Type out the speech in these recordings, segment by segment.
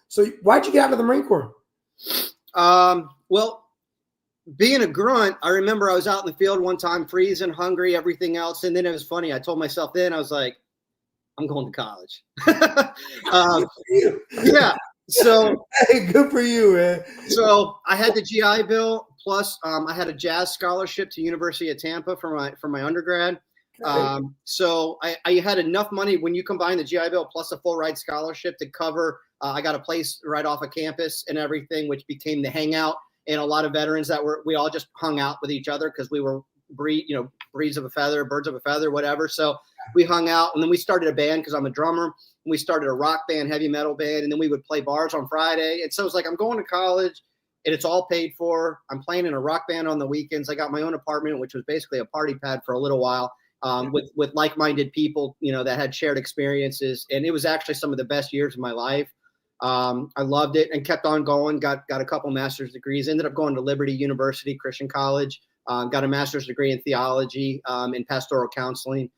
So why'd you get out of the Marine Corps? Well, being a grunt, I remember I was out in the field one time, freezing, hungry, everything else. And then it was funny. I told myself then, I was like, I'm going to college. Yeah. So hey, good for you, man. So I had the GI Bill, plus I had a jazz scholarship to University of Tampa for my undergrad. So I had enough money when you combine the GI Bill plus a full ride scholarship to cover. I got a place right off of campus and everything, which became the hangout. And a lot of veterans we all just hung out with each other because we were breeds of a feather, birds of a feather, whatever. So we hung out, and then we started a band because I'm a drummer. And we started a rock band, heavy metal band, and then we would play bars on Friday. And so it's like I'm going to college, and it's all paid for. I'm playing in a rock band on the weekends. I got my own apartment, which was basically a party pad for a little while, with like-minded people, that had shared experiences. And it was actually some of the best years of my life. I loved it and kept on going. Got a couple master's degrees. Ended up going to Liberty University Christian College. Got a master's degree in theology, in pastoral counseling,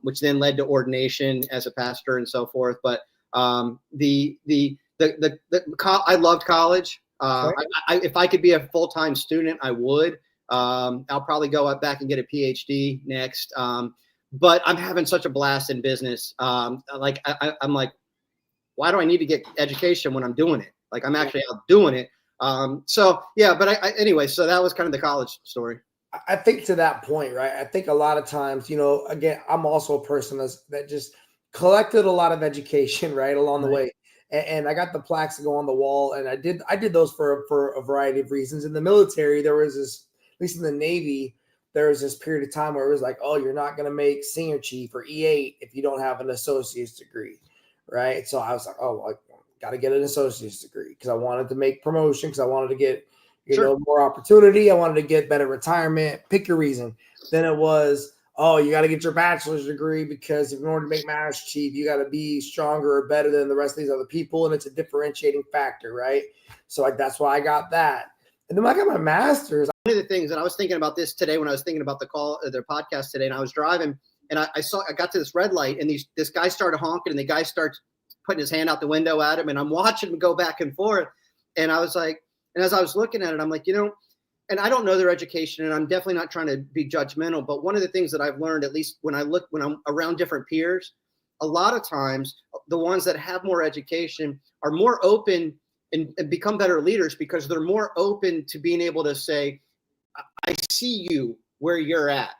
which then led to ordination as a pastor and so forth. But I loved college. If I could be a full-time student, I would. I'll probably go back and get a PhD next. But I'm having such a blast in business. I'm like, why do I need to get education when I'm doing it? Like I'm actually out doing it. But anyway, so that was kind of the college story. I think to that point, right? I think a lot of times, again, I'm also a person that just collected a lot of education, right, along the way. And I got the plaques to go on the wall, and I did those for a variety of reasons. In the military, there was this, at least in the Navy, there was this period of time where it was like, oh, you're not going to make senior chief or E8 if you don't have an associate's degree, right? So I was like, oh, I got to get an associate's degree because I wanted to make promotion, because I wanted to get more opportunity. I wanted to get better retirement. Pick your reason. Then it was, oh, you got to get your bachelor's degree because in order to make master chief, you got to be stronger or better than the rest of these other people, and it's a differentiating factor, right? So that's why I got that. And then when I got my master's. One of the things, and I was thinking about this today when I was thinking about their podcast today, and I was driving, and I got to this red light, and this guy started honking, and the guy starts putting his hand out the window at him, and I'm watching him go back and forth. And I was like, and as I was looking at it, I'm like, and I don't know their education, and I'm definitely not trying to be judgmental, but one of the things that I've learned, at least when I'm around different peers, a lot of times the ones that have more education are more open and become better leaders because they're more open to being able to say, I see you where you're at.